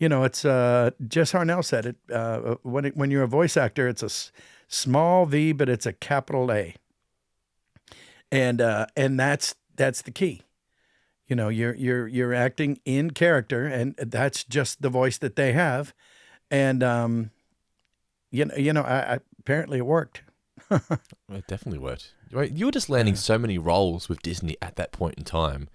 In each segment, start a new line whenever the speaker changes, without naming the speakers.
it's Jess Harnell said it. When you're a voice actor, it's a small V, but it's a capital A, and that's the key. You're acting in character, and that's just the voice that they have, and apparently it worked.
It definitely worked. Right, you were just landing so many roles with Disney at that point in time.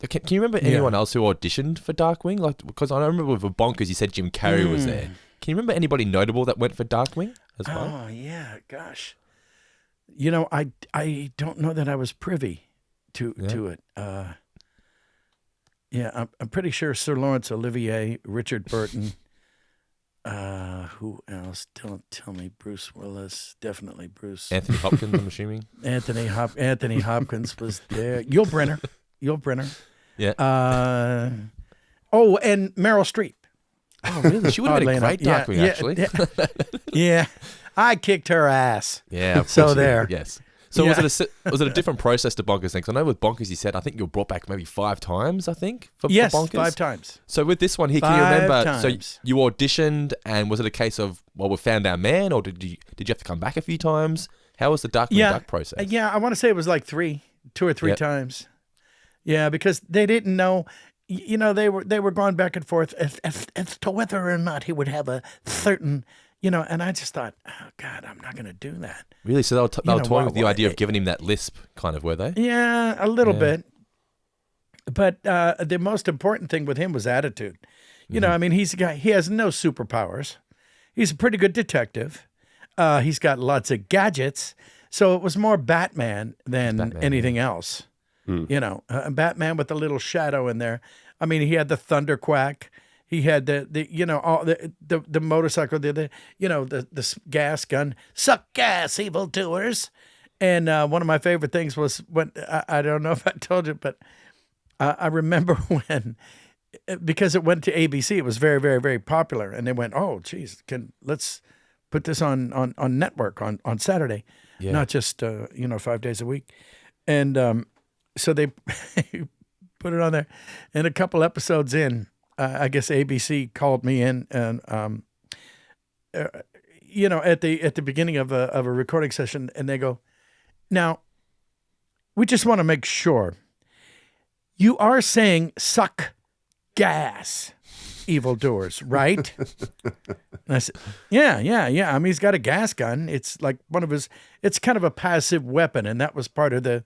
Can you remember anyone else who auditioned for Darkwing? Because I remember with Bonkers, you said Jim Carrey was there. Can you remember anybody notable that went for Darkwing as well?
Oh yeah, gosh. I don't know that I was privy to it. I'm pretty sure Sir Laurence Olivier, Richard Burton. Who else? Don't tell me. Bruce Willis, definitely Bruce.
Anthony Hopkins, I'm assuming.
Anthony Hopkins was there. Yul Brynner.
Yeah.
And Meryl Streep.
Oh, really? She would have been a great Darkwing, actually.
Yeah. I kicked her ass.
Yeah, of course.
So there.
Yes. So was it a different process to Bonkers then? Because I know with Bonkers you said, I think you were brought back maybe 5 times, I think, for Bonkers.
5 times.
So with this one here, can you remember,
5 times.
So you auditioned and was it a case of, well, we found our man, or did you have to come back a few times? How was the Darkwing Duck process?
Yeah, I want to say it was like 2 or 3 times. Yeah, because they didn't know, they were going back and forth as to whether or not he would have a certain, and I just thought, oh God, I'm not going to do that.
Really? So they were toying with the idea of giving him that lisp, kind of, were they?
Yeah, a little bit. But the most important thing with him was attitude. He has no superpowers. He's a pretty good detective. He's got lots of gadgets. So it was more Batman than anything else. Batman with a little shadow in there. I mean, he had the thunderquack. He had the motorcycle, the gas gun. Suck gas, evildoers. And one of my favorite things was when, I don't know if I told you, but I remember when, because it went to ABC, it was very, very, very popular. And they went, oh, geez, let's put this on network on Saturday, not just, 5 days a week. And so they put it on there. And a couple episodes in, I guess ABC called me in, and at the beginning of a recording session, and they go, "Now, we just want to make sure you are saying suck gas, evildoers, right?" And I said, "Yeah. I mean, he's got a gas gun. It's like it's kind of a passive weapon, and that was part of the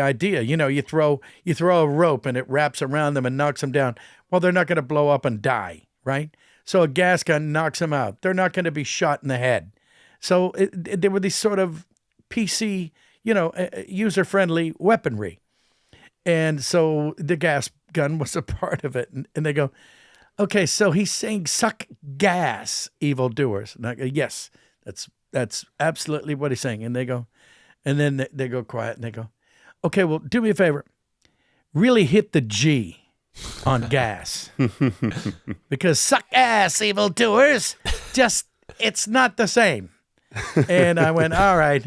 idea. You throw a rope and it wraps around them and knocks them down. Well, they're not going to blow up and die, right? So a gas gun knocks them out. They're not going to be shot in the head. So there were these sort of PC, user-friendly weaponry. And so the gas gun was a part of it. And they go, okay, so he's saying suck gas, evildoers. And I go, yes, that's absolutely what he's saying. And they go, and then they go quiet and they go, okay, well, do me a favor. Really hit the G on gas. Because suck ass, evildoers. It's not the same. And I went, all right.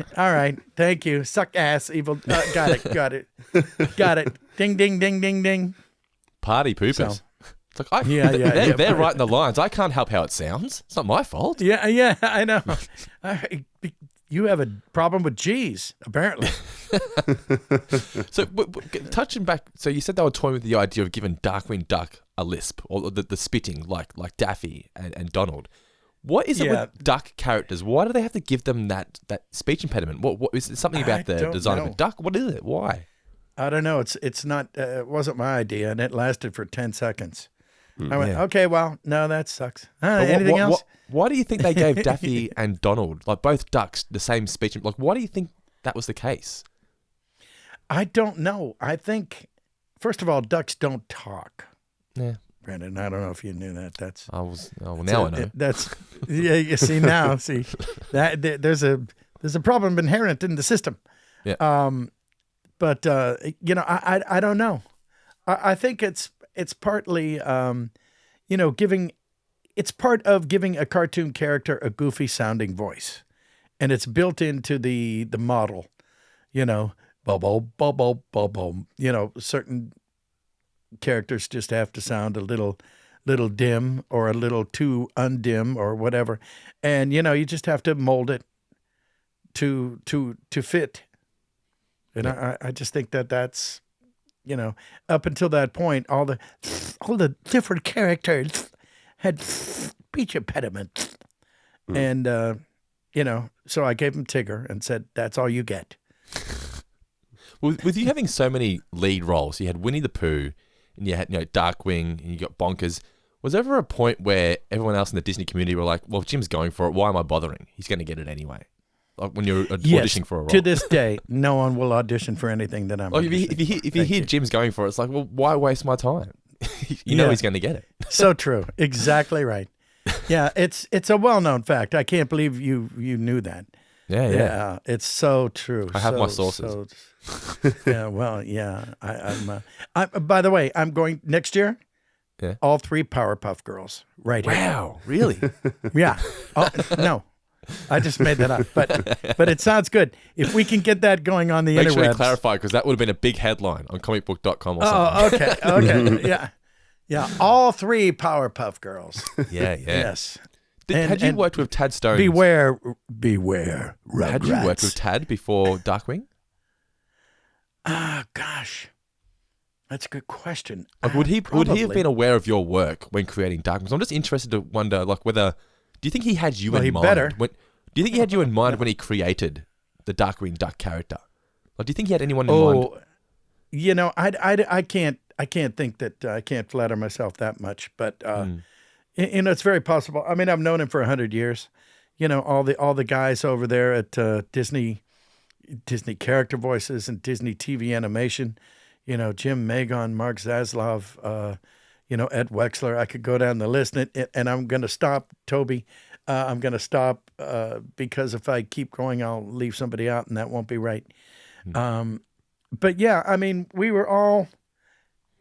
Thank you. Suck ass, evil. Got it. Ding, ding, ding, ding, ding.
Party poopers.
So,
it's like, they're writing the lines. I can't help how it sounds. It's not my fault.
Yeah, I know. You have a problem with G's, apparently.
So, touching back, so you said they were toying with the idea of giving Darkwing Duck a lisp, or the spitting, like Daffy and Donald. What is it with duck characters? Why do they have to give them that speech impediment? What is it something about the design of a duck? What is it? Why?
I don't know. It's not. It wasn't my idea, and it lasted for 10 seconds. I went, okay, well, no, that sucks. Anything else?
Why do you think they gave Daffy and Donald, like both ducks, the same speech? Like, why do you think that was the case?
I don't know. I think, first of all, ducks don't talk.
Yeah.
Brandon, I don't know if you knew that.
Now I know.
You see now. See that there's a problem inherent in the system.
Yeah.
But I don't know. I think it's partly giving. It's part of giving a cartoon character a goofy sounding voice, and it's built into the model. Certain characters just have to sound a little little dim or a little too undim or whatever. And, you just have to mold it to fit. And I just think that's, up until that point, all the different characters had speech impediments. And, so I gave him Tigger and said, that's all you get.
With you having so many lead roles, you had Winnie the Pooh, and you had Darkwing, and you got Bonkers. Was there ever a point where everyone else in the Disney community were like, well, if Jim's going for it, why am I bothering? He's going to get it anyway. Like when you're auditioning for a role.
To this day, no one will audition for anything that I'm auditioning.
If you hear Jim's going for it, it's like, well, why waste my time? you know he's going to get it.
So true. Exactly right. Yeah, it's a well-known fact. I can't believe you knew that.
Yeah.
It's so true.
I have my sources.
Yeah, well, yeah. I'm. By the way, I'm going next year.
Yeah.
All 3 Powerpuff Girls. Right here.
Wow, really?
Yeah. Oh, no, I just made that up. But it sounds good. If we can get that going on the interwebs.
Make sure you clarify, because that would have been a big headline on comicbook.com or something.
Oh, okay. Yeah. Yeah. All 3 Powerpuff Girls.
Yeah.
Yes.
Had you worked with Tad Stones?
Beware, Rugrats.
Had you worked with Tad before Darkwing?
Gosh. That's a good question.
Like, would he have been aware of your work when creating Darkwing? I'm just interested to wonder, like, whether... Do you think he had you in mind?
Better.
Do you think he had you in mind when he created the Darkwing Duck character? Like, do you think he had anyone in mind?
I can't think that I can't flatter myself that much, but it's very possible. I mean, I've known him for 100 years. All the guys over there at Disney character voices and Disney TV animation. Jim Magon, Mark Zaslav, Ed Wexler. I could go down the list, and I'm going to stop, Toby. I'm going to stop because if I keep going, I'll leave somebody out, and that won't be right. But yeah, I mean, we were all.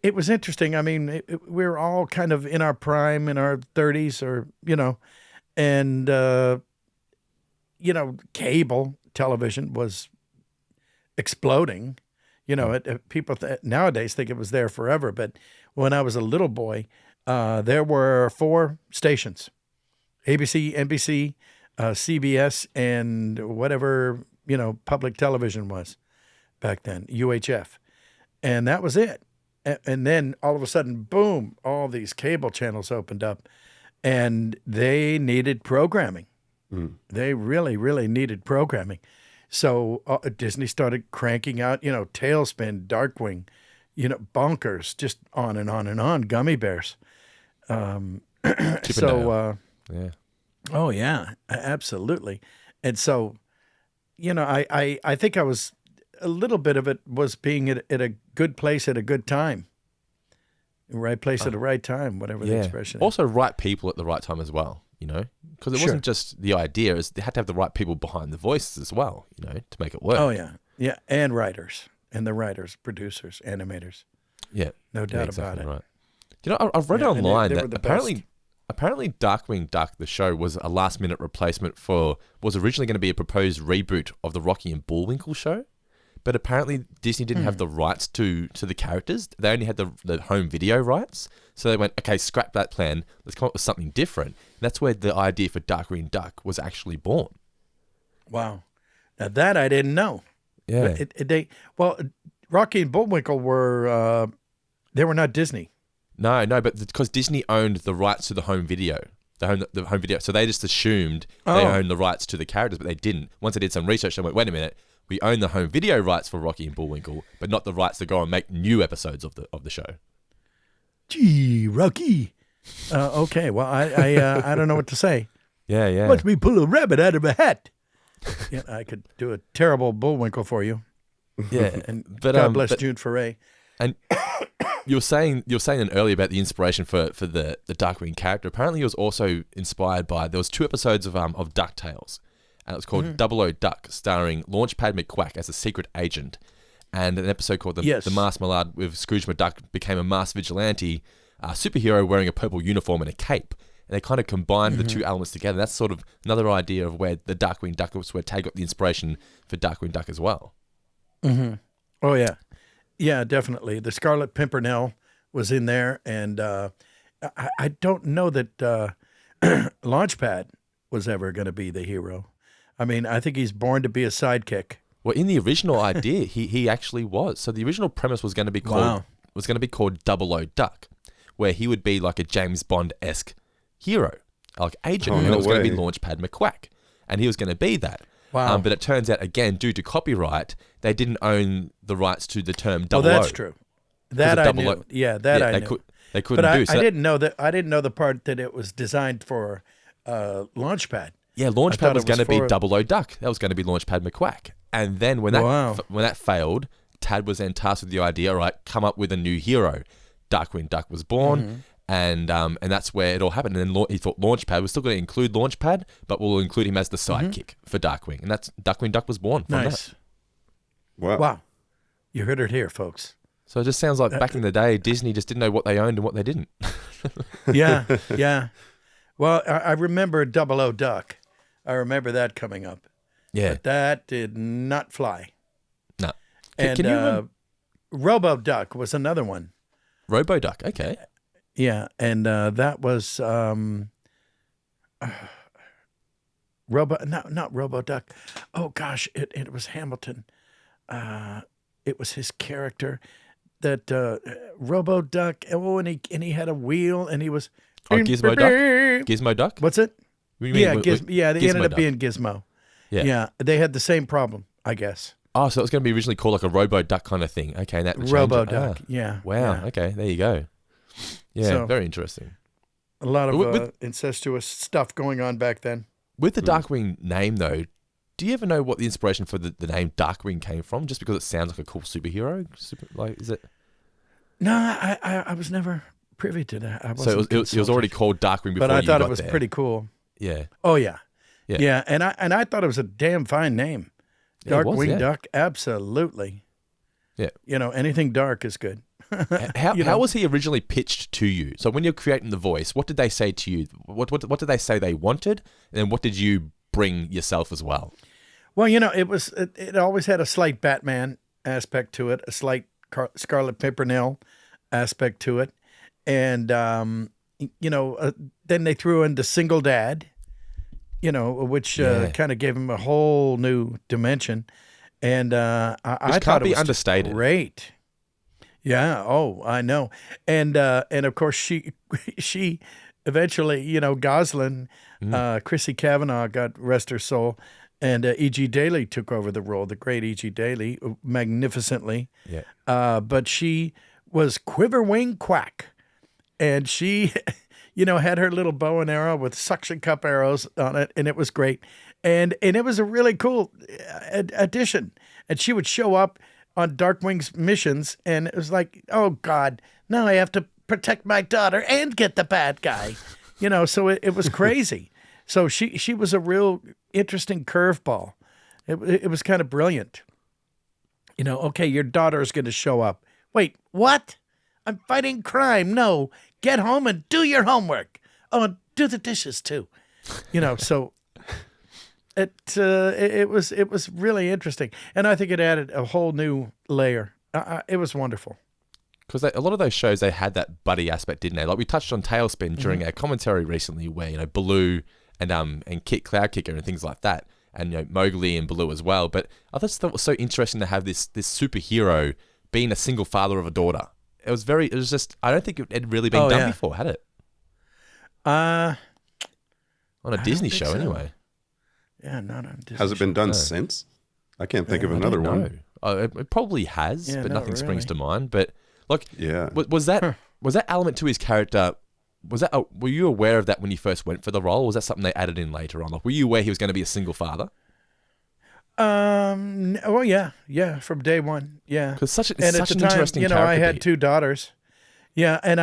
It was interesting. I mean, we were all kind of in our prime, in our 30s, or and cable television was exploding. People nowadays think it was there forever, but when I was a little boy, there were 4 stations: ABC, NBC, CBS, and whatever public television was back then, UHF, and that was it. And then all of a sudden, boom! All these cable channels opened up, and they needed programming. They really, really needed programming. So Disney started cranking out, Tailspin, Darkwing, Bonkers, just on and on and on, Gummy Bears.
Yeah.
Oh yeah, absolutely. And so, I think I was a little bit of it was being at a good place at a good time, right place at the right time, whatever the expression is.
Also, right people at the right time as well. Because it wasn't just the idea; they had to have the right people behind the voices as well, to make it work.
Oh yeah, and writers, producers, animators.
Yeah,
no doubt about it.
Right. I've read online that apparently Darkwing Duck, the show, was a last-minute replacement was originally going to be a proposed reboot of the Rocky and Bullwinkle show, but apparently Disney didn't have the rights to the characters. They only had the home video rights. So they went, okay, scrap that plan. Let's come up with something different. And that's where the idea for Darkwing Duck was actually born.
Wow. Now that I didn't know.
Yeah.
Rocky and Bullwinkle were not Disney.
No, but because Disney owned the rights to the home video. The home video. So they just assumed they owned the rights to the characters, but they didn't. Once they did some research, they went, wait a minute, we own the home video rights for Rocky and Bullwinkle, but not the rights to go and make new episodes of the show.
Gee, Rocky. Okay, well, I don't know what to say.
Yeah.
Let me pull a rabbit out of a hat. Yeah, I could do a terrible Bullwinkle for you.
Yeah,
but God bless June Foray.
And you were saying earlier about the inspiration for the Darkwing character. Apparently, he was also inspired by. There was 2 episodes of DuckTales, and it was called 00 Duck, starring Launchpad McQuack as a secret agent, and an episode called The Masked Malad, with Scrooge McDuck became a masked vigilante superhero wearing a purple uniform and a cape. And they kind of combined the 2 elements together. That's sort of another idea of where the Darkwing Duck was, where Tad got the inspiration for Darkwing Duck as well.
Mm-hmm. Oh, yeah. Yeah, definitely. The Scarlet Pimpernel was in there, and I don't know that Launchpad was ever going to be the hero. I mean, I think he's born to be a sidekick.
Well, in the original idea, he actually was. So the original premise was going to be called Double O Duck, where he would be like a James Bond-esque hero, like agent, and it was going to be Launchpad McQuack, and he was going to be that.
Wow.
But it turns out, again, due to copyright, they didn't own the rights to the term double O.
Well, that's true. That I knew. Yeah, that I knew.
They couldn't do.
But I didn't know that. I didn't know the part that it was designed for Launchpad.
Yeah, Launchpad was going to be Double O Duck. That was going to be Launchpad McQuack. And then when that failed, Tad was then tasked with the idea, all right, come up with a new hero. Darkwing Duck was born, and that's where it all happened. And then he thought Launchpad, we're still going to include Launchpad, but we'll include him as the sidekick for Darkwing. And that's Darkwing Duck was born from that.
Wow.
You heard it here, folks.
So it just sounds like back in the day, Disney just didn't know what they owned and what they didn't.
Yeah. Well, I remember Double O Duck. I remember that coming up.
Yeah.
But that did not fly.
No.
And
Can you
Robo Duck was another one.
Robo Duck, okay.
Yeah, and that was not Robo Duck. Oh gosh, it was Hamilton. It was his character that Robo Duck. Oh, and he had a wheel, and he was
Gizmo Duck. Gizmo Duck.
What's it?
Yeah,
they ended up being Gizmo. Yeah, they had the same problem, I guess.
Oh, so it was going to be originally called like a Robo Duck kind of thing. Okay, and that
Robo Duck. Yeah.
Wow.
Yeah.
Okay, there you go. Yeah,
So,
very interesting.
A lot of incestuous stuff going on back then.
With the Darkwing name, though, do you ever know what the inspiration for the name Darkwing came from? Just because it sounds like a cool superhero? Is it?
No, I was never privy to that. I wasn't
it was already called Darkwing before you got there.
But I thought it was pretty cool.
Yeah.
Oh, yeah. Yeah, and I thought it was a damn fine name. Darkwing Duck, absolutely.
Yeah.
Anything dark is good.
How was he originally pitched to you? So when you're creating the voice, what did they say to you? What did they say they wanted? And then what did you bring yourself as well?
Well, it always had a slight Batman aspect to it, a slight Scarlet Pimpernel aspect to it. And, then they threw in the single dad, which kind of gave him a whole new dimension. And I thought it was
understated.
Great. Yeah. Oh, I know. And of course she eventually, Goslin, Chrissy Cavanaugh, God rest her soul, and E.G. Daly took over the role, the great E.G. Daly, magnificently.
Yeah.
But she was Quiverwing Quack, and she, had her little bow and arrow with suction cup arrows on it, and it was great. And it was a really cool addition. And she would show up on Darkwing's missions, and it was like, oh God, now I have to protect my daughter and get the bad guy, So it was crazy. So she was a real interesting curveball. It was kind of brilliant. Okay, your daughter is going to show up. Wait, what? I'm fighting crime. No, get home and do your homework. Oh, do the dishes too. So. It was really interesting, and I think it added a whole new layer. It was wonderful.
Because a lot of those shows, they had that buddy aspect, didn't they? Like we touched on Tailspin during our commentary recently, where Baloo and Kit Cloud Kicker and things like that, and Mowgli and Baloo as well. But I just thought it was so interesting to have this superhero being a single father of a daughter. It was just I don't think it had really been done before, had it?
On
a Disney show, anyway.
Yeah, not on Disney.
Has it been done since? I can't think of another one.
It probably has, but nothing springs to mind. But
yeah,
was that element to his character? Were you aware of that when you first went for the role? Or was that something they added in later on? Like, were you aware he was going to be a single father?
Oh yeah, from day one, yeah.
Because such an
interesting character. I had two daughters. Yeah, and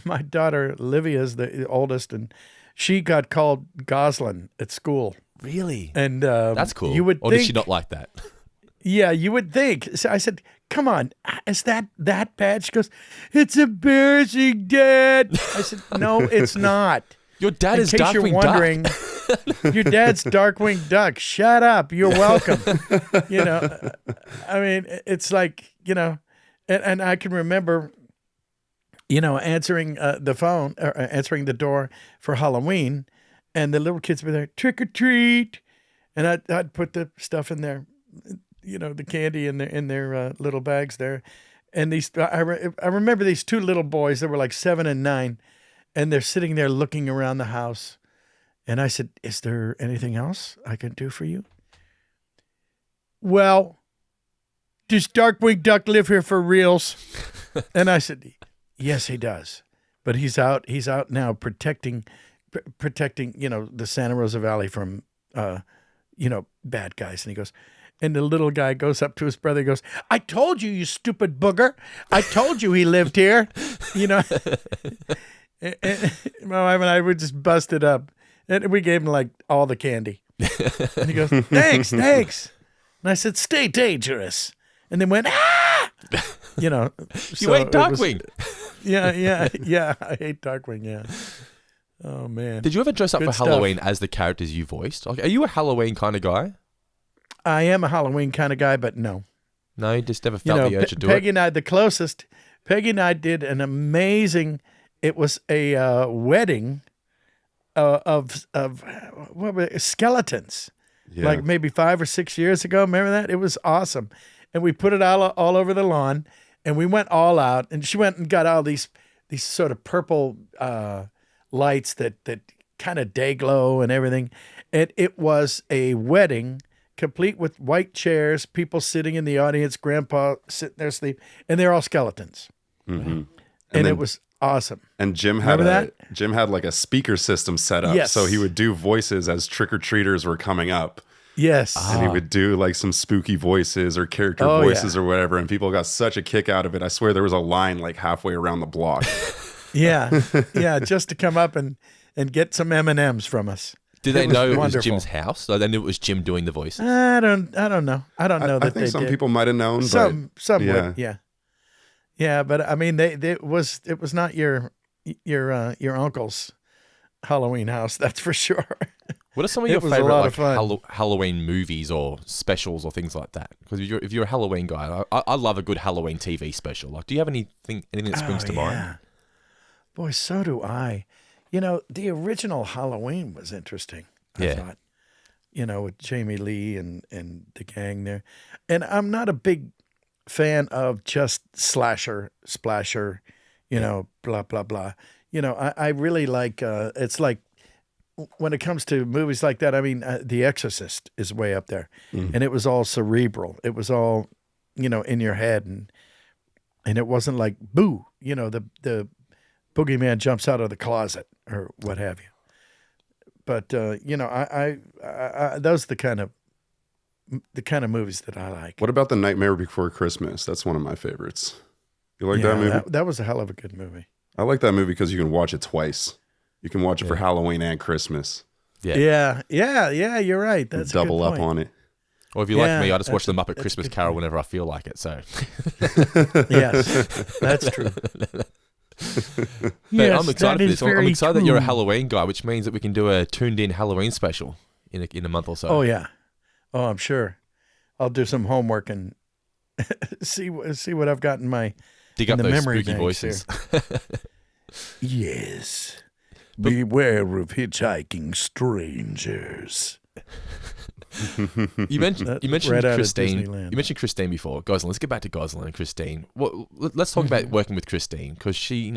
my daughter Livia is the oldest, and she got called Goslin at school.
Really?
And
that's cool.
You would
or
think,
did she not like that?
Yeah, you would think. So I said, "Come on, is that bad?" She goes, "It's embarrassing, Dad." I said, "No, it's not."
Your dad is Darkwing
Duck. Your dad's Darkwing Duck. Shut up. You're welcome. I mean, it's like, and I can remember answering the phone or answering the door for Halloween, and the little kids were there, trick or treat, and I'd put the stuff in there, the candy in their little bags there, and I remember these two little boys that were like 7 and 9, and they're sitting there looking around the house, and I said, "Is there anything else I can do for you?" "Well, does Darkwing Duck live here for reals?" And I said, "Yes, he does, but he's out now protecting, the Santa Rosa Valley from, bad guys." And he goes, and the little guy goes up to his brother and goes, "I told you, you stupid booger. I told you he lived here." And my wife and I were just busted up, and we gave him like all the candy. And he goes, thanks. And I said, "Stay dangerous." And then went, "Ah!" You
ate Darkwing.
Yeah. I hate Darkwing. Yeah. Oh man.
Did you ever dress up
Good
for Halloween as the characters you voiced? Like, are you a Halloween kind of guy?
I am a Halloween kind of guy, but no.
No, you just never felt the urge to do
Peggy
it.
and I, the closest. Peggy and I did an amazing. It was a wedding of what were they? Skeletons.
Yeah.
Like maybe 5 or 6 years ago. Remember that? It was awesome. And we put it all over the lawn, and we went all out. And she went and got all these sort of purple lights that kind of day glow and everything. And it was a wedding complete with white chairs, people sitting in the audience, grandpa sitting there asleep, and they're all skeletons.
Mm-hmm.
And it was awesome.
And Jim had like a speaker system set up.
Yes.
So he would do voices as trick-or-treaters were coming up.
Yes.
And he would do like some spooky voices or character voices or whatever. And people got such a kick out of it. I swear there was a line like halfway around the block.
Yeah. Yeah. Just to come up and get some M&Ms from us.
Did they know it was Jim's house? So they knew it was Jim doing the voices?
I don't know. I don't know that they did.
I think some people might have known.
Some
yeah.
would, yeah. Yeah, but I mean, it was not your uncle's Halloween house, that's for sure.
What are some of your favorite Halloween movies or specials or things like that? Because if you're a Halloween guy, I love a good Halloween TV special. Like, do you have anything that springs to mind?
Boy, so do I. The original Halloween was interesting. I thought, with Jamie Lee and the gang there, and I'm not a big fan of just slasher, splasher, blah blah blah. I really like. It's like when it comes to movies like that. I mean, The Exorcist is way up there, and it was all cerebral. It was all, in your head, and it wasn't like boo. The boogeyman jumps out of the closet or what have you. But I those are the kind of movies that I like.
What about The Nightmare Before Christmas? That's one of my favorites. You like that movie?
That was a hell of a good movie.
I like that movie because you can watch it twice. You can watch it for Halloween and Christmas.
Yeah. You're right. That's
double
a good
up
point.
on it.
Or if you're like me, I just watch The Muppet Christmas Carol whenever I feel like it. So
yes, that's true.
But I'm excited for this. I'm excited that you're a Halloween guy, which means that we can do a Toon'd in Halloween special in a month or so.
Oh yeah. Oh, I'm sure. I'll do some homework and see what I've got in my
dig up those spooky voices.
Yes. Beware of hitchhiking strangers.
You mentioned Christine. You mentioned Christine before. Gosling. Let's get back to Gosling and Christine. Let's talk about working with Christine, because she,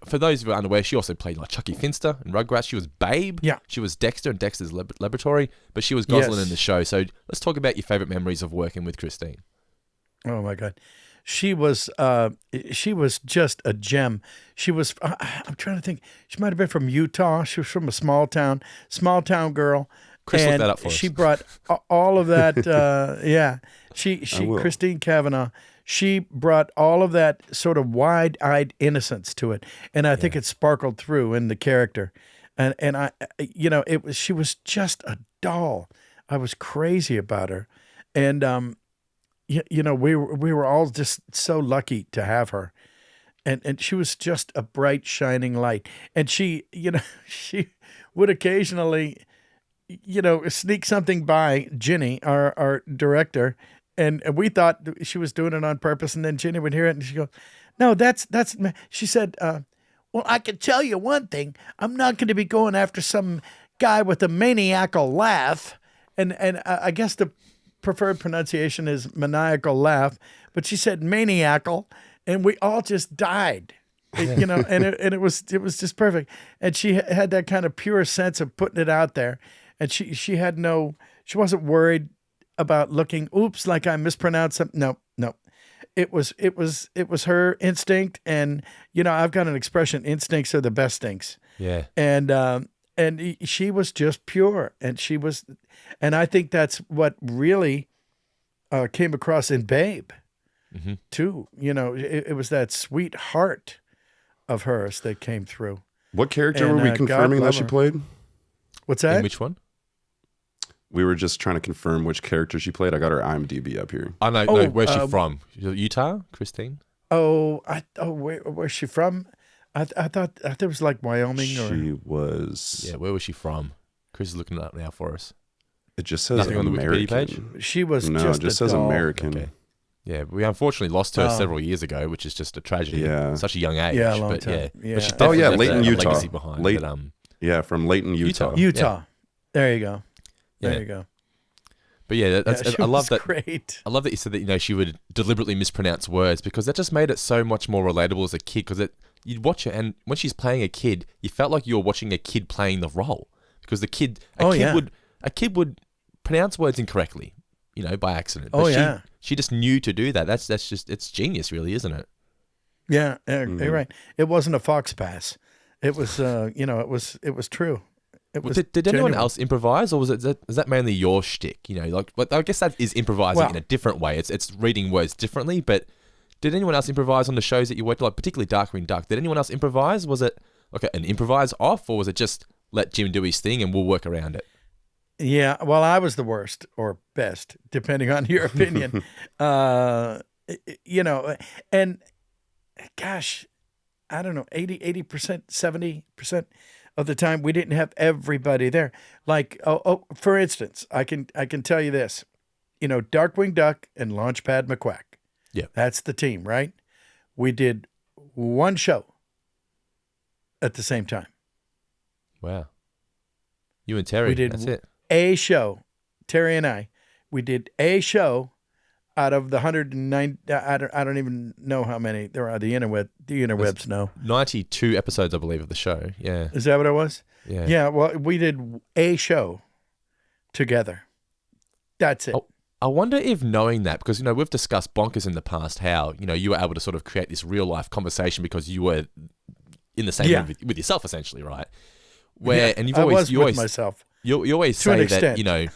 for those who are unaware, she also played like Chucky Finster in Rugrats. She was Babe.
Yeah.
She was Dexter in Dexter's Laboratory, but she was Gosling in the show. So let's talk about your favorite memories of working with Christine.
Oh my God. She was just a gem. She was, I'm trying to think, she might have been from Utah. She was from a small town girl.
Chris, look that up for us.
She brought all of that. Christine Cavanaugh. She brought all of that sort of wide-eyed innocence to it, and I think it sparkled through in the character. And I, she was just a doll. I was crazy about her, and we were all just so lucky to have her, and she was just a bright, shining light. And she would occasionally, sneak something by Ginny, our director, And we thought she was doing it on purpose. And then Ginny would hear it and she goes, no, that's, she said, well, I can tell you one thing. I'm not going to be going after some guy with a maniacal laugh. And I guess the preferred pronunciation is maniacal laugh, but she said maniacal, and we all just died. You know, and it was just perfect. And she had that kind of pure sense of putting it out there. And she wasn't worried about looking, oops, like I mispronounced something. No. It was her instinct. And, you know, I've got an expression, instincts are the best stinks.
Yeah.
And she was just pure. And I think that's what really came across in Babe, too. You know, it was that sweet heart of hers that came through.
What character were we confirming that she played?
What's that?
In which one?
We were just trying to confirm which character she played. I got her IMDb up here.
I know. No, where's she from? Utah, Christine?
Where's she from? I thought it was like Wyoming.
She was.
Yeah, where was she from? Chris is looking it up now for us.
It just says
nothing
American.
on the Wikipedia page.
She was
no,
just
it just
a
says
doll.
American.
Okay. Yeah, we unfortunately lost her several years ago, which is just a tragedy.
Yeah,
such a young age.
Yeah, a long time.
Yeah. But she
Layton, Utah.
Legacy behind.
Yeah, from Layton, Utah.
Utah. There you go.
Yeah.
There you go.
But yeah, I love that.
Great.
I love that you said that, you know, she would deliberately mispronounce words, because that just made it so much more relatable as a kid. Because you'd watch it, and when she's playing a kid, you felt like you were watching a kid playing the role, because a kid would pronounce words incorrectly, you know, by accident. But she just knew to do that. That's just, it's genius, really, isn't it?
Yeah, you're right. It wasn't a fox pass. It was, you know, it was true.
Did anyone else improvise, or is that mainly your shtick? You know, like I guess that is improvising in a different way. It's reading words differently. But did anyone else improvise on the shows that you worked, like particularly Darkwing Duck? Did anyone else improvise? Was it like an improvise off, or was it just let Jim do his thing and we'll work around it?
Yeah, well, I was the worst or best, depending on your opinion. You know, and gosh, I don't know, 80%, 70% of the time we didn't have everybody there. Like, for instance, I can tell you this, you know, Darkwing Duck and Launchpad McQuack.
Yeah.
That's the team, right? We did one show at the same time.
Wow. You and Terry, that's it.
A show, Terry and I, we did a show out of the 109. I don't even know how many there are. The interwebs know. 92
episodes, I believe, of the show. Yeah.
Is that what it was?
Yeah.
Yeah. Well, we did a show together. That's it.
I wonder if knowing that, because, you know, we've discussed Bonkers in the past, how, you know, you were able to sort of create this real life conversation because you were in the same room with yourself, essentially, right? And you've always,
with myself.
You always say that, you know,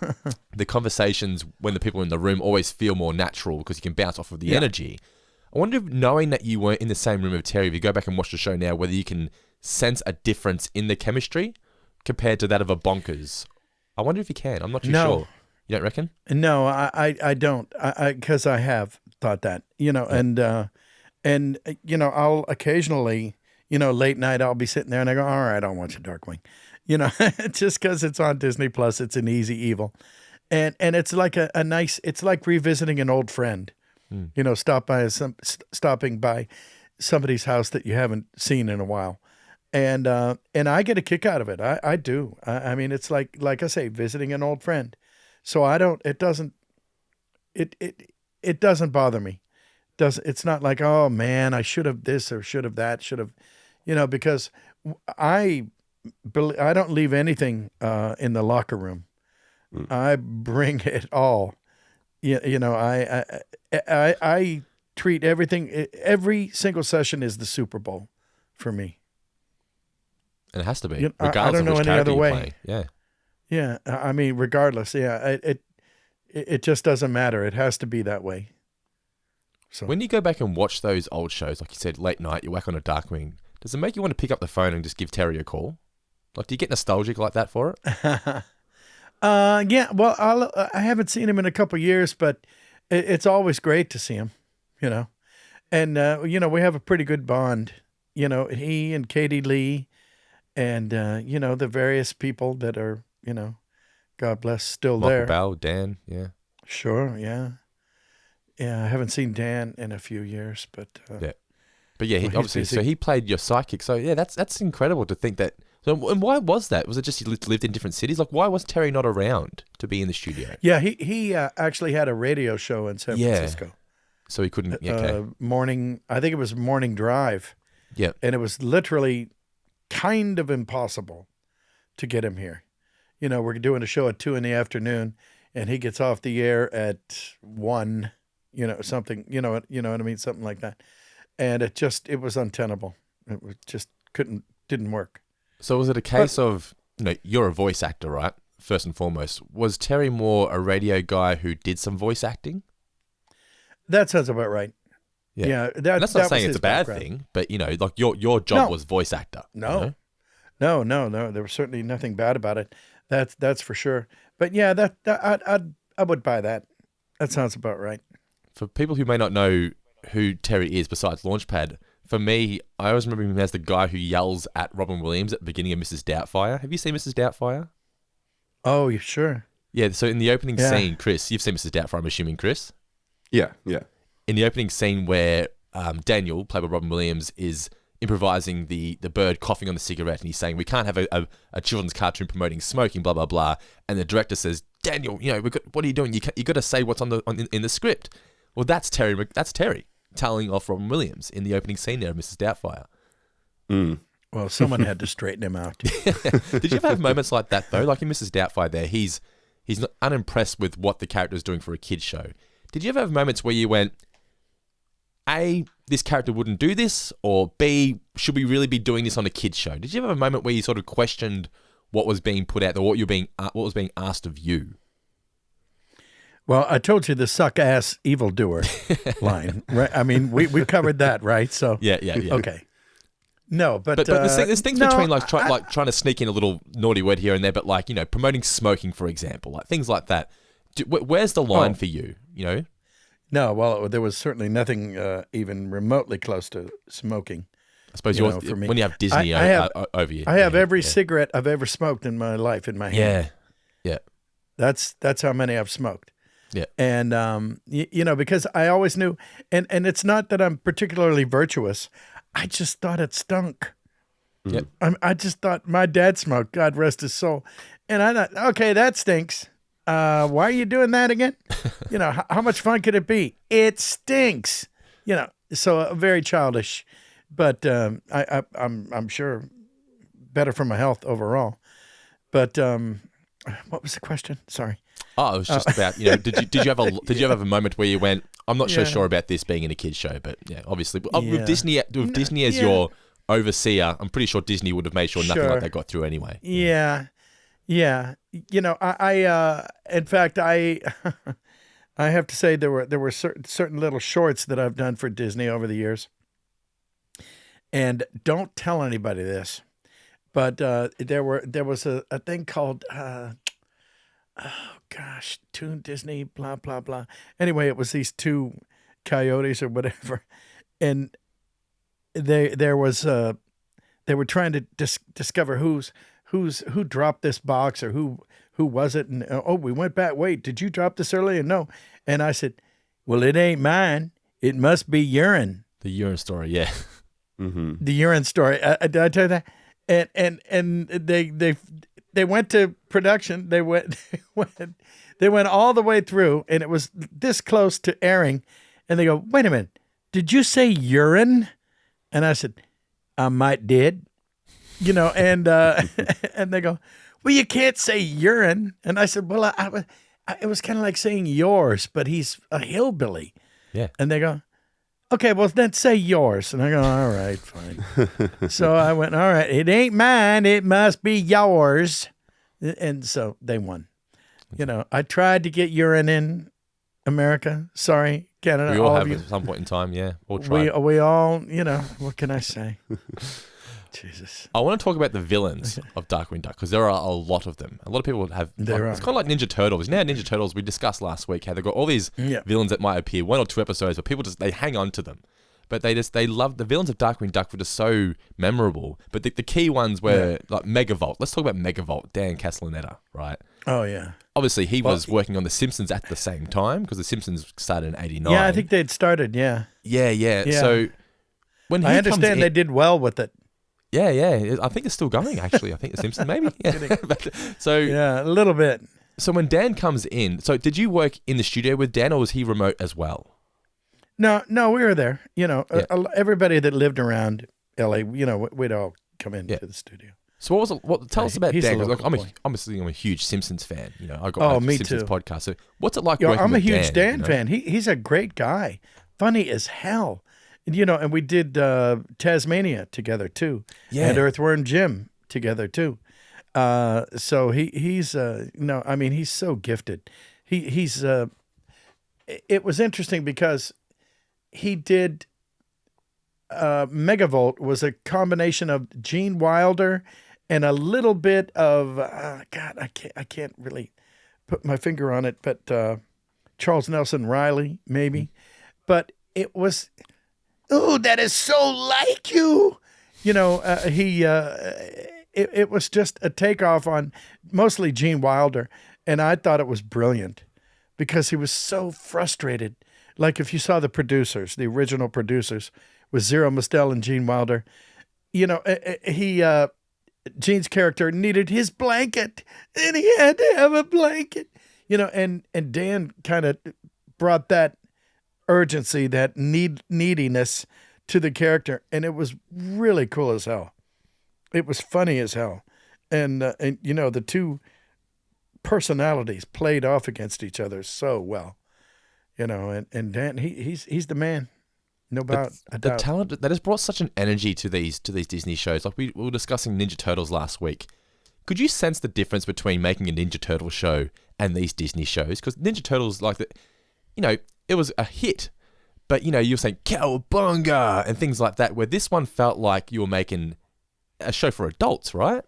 the conversations when the people in the room always feel more natural because you can bounce off of the energy. I wonder if, knowing that you weren't in the same room with Terry, if you go back and watch the show now, whether you can sense a difference in the chemistry compared to that of a Bonkers. I wonder if you can. I'm not too sure. You don't reckon?
No, I don't. Because I have thought that, you know, and you know, I'll occasionally, you know, late night I'll be sitting there and I go, all right, I'll watch a Darkwing. You know, just because it's on Disney Plus, it's an easy evil, and it's like a nice. It's like revisiting an old friend. You know, stopping by somebody's house that you haven't seen in a while, and I get a kick out of it. I do. I mean, it's like I say, visiting an old friend. So I don't. It doesn't. It doesn't bother me. It's not like, oh man, I should have this or should have that, you know, because I don't leave anything in the locker room. I bring it all. You know, I treat everything. Every single session is the Super Bowl for me.
And it has to be,
you know,
regardless
I don't
of which
know any other way.
Play. Yeah.
Yeah, I mean, regardless. Yeah, it just doesn't matter. It has to be that way. So
when you go back and watch those old shows, like you said, late night, you whack on a Darkwing. Does it make you want to pick up the phone and just give Terry a call? Like, do you get nostalgic like that for it?
Yeah. Well, I haven't seen him in a couple of years, but it's always great to see him, you know. And you know, we have a pretty good bond. You know, he and Katie Lee, and you know, the various people that are, you know, God bless, still
Michael
there.
Bell, Dan, yeah.
Sure, yeah. Yeah, I haven't seen Dan in a few years, but
Yeah. But yeah,
Well, he's
obviously,
busy.
so he played your psychic. So yeah, that's incredible to think that. So, and why was that? Was it just he lived in different cities? Like, why was Terry not around to be in the studio?
yeah, he actually had a radio show in San
Yeah.
Francisco.
So he couldn't. Yeah, okay.
Morning, I think it was Morning Drive,
Yeah.
and it was literally kind of impossible to get him here. You know, we're doing a show at 2 p.m, and he gets off the air at 1. You know, something. You know what I mean? Something like that. And it was untenable. It was just didn't work.
So was it a case of, you're a voice actor, right? First and foremost, was Terry more a radio guy who did some voice acting?
That sounds about right. Yeah,
And that's not
that
saying
was
it's a
his
bad
background.
thing, but like your job
No.
was voice actor.
No. No. There was certainly nothing bad about it. That's for sure. But yeah, that I would buy that. That sounds about right.
For people who may not know who Terry is besides Launchpad, for me, I always remember him as the guy who yells at Robin Williams at the beginning of Mrs. Doubtfire. Have you seen Mrs. Doubtfire?
Oh, you sure?
Yeah, so in the opening
Yeah.
scene, Chris, you've seen Mrs. Doubtfire, I'm assuming, Chris?
Yeah.
In the opening scene where Daniel, played by Robin Williams, is improvising the bird coughing on the cigarette, and he's saying, we can't have a children's cartoon promoting smoking, blah, blah, blah. And the director says, Daniel, what are you doing? You got to say what's in the script. Well, that's Terry. That's Terry telling off Robin Williams in the opening scene there of Mrs. Doubtfire.
Well, someone had to straighten him out.
Did you ever have moments like that though? Like in Mrs. Doubtfire, there he's not unimpressed with what the character is doing for a kids show. Did you ever have moments where you went, A, this character wouldn't do this, or B, should we really be doing this on a kids show? Did you ever have a moment where you sort of questioned what was being put out, or what was being asked of you?
Well, I told you the suck ass evildoer line, right? I mean, we covered that, right? So
Yeah.
okay. No, but
there's things
no,
between trying to sneak in a little naughty word here and there, but promoting smoking, for example, like things like that. Where's the line for you?
No, well, there was certainly nothing even remotely close to smoking.
I suppose
for me.
when you have Disney over you.
I have every cigarette I've ever smoked in my life in my hand.
Yeah.
That's how many I've smoked.
Yeah.
And because I always knew, and it's not that I'm particularly virtuous. I just thought it stunk.
Yep.
I just thought my dad smoked, God rest his soul. And I thought, okay, that stinks. Why are you doing that again? How much fun could it be? It stinks. So very childish, but I'm sure better for my health overall. But what was the question? Sorry.
Oh, it was just about did you have a moment where you went, I'm not so sure about this being in a kids show, but yeah, obviously with Disney as your overseer, I'm pretty sure Disney would have made sure nothing like that got through anyway.
Yeah. I in fact I have to say there were certain little shorts that I've done for Disney over the years, and don't tell anybody this, but there was a thing called Toon'd Disney, blah blah blah. Anyway, it was these two coyotes or whatever, and they were trying to discover who dropped this box or who was it, and we went back. Wait, did you drop this earlier? No, and I said, well, it ain't mine. It must be Urine.
The Urine story, yeah.
Mm-hmm.
The Urine story. Did I tell you that? And they went to production. They went all the way through, and it was this close to airing. And they go, wait a minute, did you say urine? And I said, I might did, and and they go, well, you can't say urine. And I said, well, it was kind of like saying yours, but he's a hillbilly.
Yeah.
And they go, okay, well, then say yours. And I go, all right, fine. So I went, all right, it ain't mine. It must be yours. And so they won. I tried to get urine in America. Sorry, Canada.
We all have at some point in time, yeah. All tried.
We all, what can I say? Jesus.
I want to talk about the villains of Darkwing Duck, because there are a lot of them. A lot of people have. It's kind of like Ninja Turtles. Ninja Turtles, we discussed last week how they've got all these villains that might appear 1 or 2 episodes, but people they hang on to them. but they loved the villains of Darkwing Duck were just so memorable. But the key ones were like Megavolt. Let's talk about Megavolt, Dan Castellaneta, right?
Oh yeah.
Obviously, he was working on The Simpsons at the same time because The Simpsons started in '89.
Yeah, I think they'd started. Yeah.
Yeah. So when
I understand they did well with it.
Yeah. I think it's still going. Actually, I think The Simpsons maybe. Yeah.
Yeah, a little bit.
So when Dan comes in, so did you work in the studio with Dan, or was he remote as well?
No, we were there. Everybody that lived around LA, we'd all come into the studio.
So tell us about Dan? Like, I'm a huge Simpsons fan. I got my Simpsons podcast. So what's it like working with Dan?
I'm a huge Dan fan. He's a great guy, funny as hell. And we did Tasmania together too. Yeah, and Earthworm Jim together too. So he's he's so gifted. He's it was interesting because he did Megavolt was a combination of Gene Wilder and a little bit of God, I can't really put my finger on it, but Charles Nelson Riley maybe, but it was that is so like you, It was just a takeoff on mostly Gene Wilder, and I thought it was brilliant because he was so frustrated. Like if you saw the original producers, with Zero Mostel and Gene Wilder, Gene's character needed his blanket, and he had to have a blanket, and Dan kind of brought that urgency, that neediness to the character, and it was really cool as hell. It was funny as hell, and the two personalities played off against each other so well, and Dan he's the man, no doubt.
The talent that has brought such an energy to these Disney shows. Like we were discussing Ninja Turtles last week. Could you sense the difference between making a Ninja Turtle show and these Disney shows? Because Ninja Turtles, it was a hit, but you're saying cowabunga and things like that. Where this one felt like you were making a show for adults, right?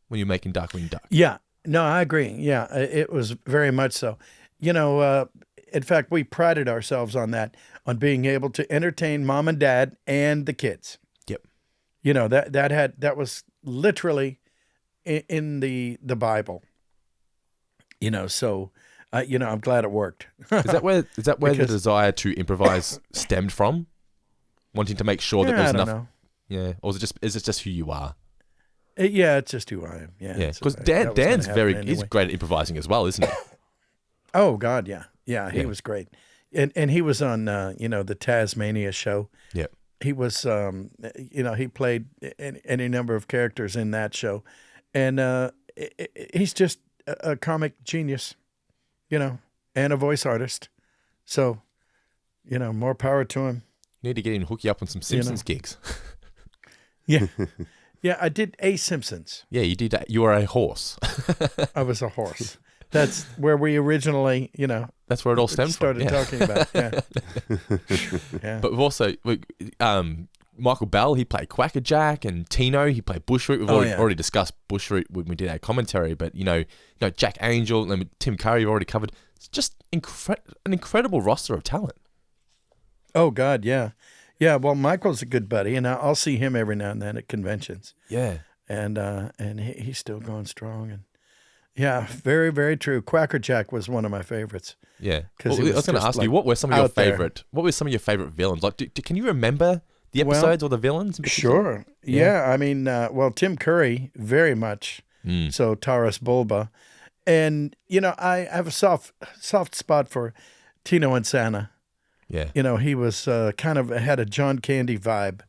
When you're making Darkwing Duck.
Yeah. No, I agree. Yeah, it was very much so. In fact, we prided ourselves on that, on being able to entertain mom and dad and the kids.
Yep.
That was literally in the Bible. So I'm glad it worked.
Is that where the desire to improvise stemmed from? Wanting to make sure that there's enough.
Know.
Yeah, or is it just who you are?
It's just who I am. Yeah,
because Dan's he's great at improvising as well, isn't he?
Oh God, yeah, he was great, and he was on the Tasmania show.
Yeah,
he was he played any number of characters in that show, and he's just a comic genius, and a voice artist. So, more power to him.
You need to get in and hook you up on some Simpsons gigs.
Yeah. Yeah, I did a Simpsons.
Yeah, you did that. You were a horse.
I was a horse. That's where we originally,
that's where it all stemmed
from. Started talking about. Yeah.
Yeah. But we've also, Michael Bell, he played Quackerjack, and Tino, he played Bushroot. We've already discussed Bushroot when we did our commentary, but Jack Angel and Tim Curry, you've already covered. It's just an incredible roster of talent.
Oh God, yeah. Yeah, well, Michael's a good buddy, and I'll see him every now and then at conventions.
Yeah,
and he's still going strong, and yeah, very, very true. Quackerjack was one of my favorites.
Yeah, because I was going to ask you, what were some of your favorite? What were some of your favorite villains? Like, can you remember the episodes or the villains?
Sure. Yeah, I mean, Tim Curry very much. So Taurus Bulba, and I have a soft spot for Tino and Santa.
Yeah.
He was kind of had a John Candy vibe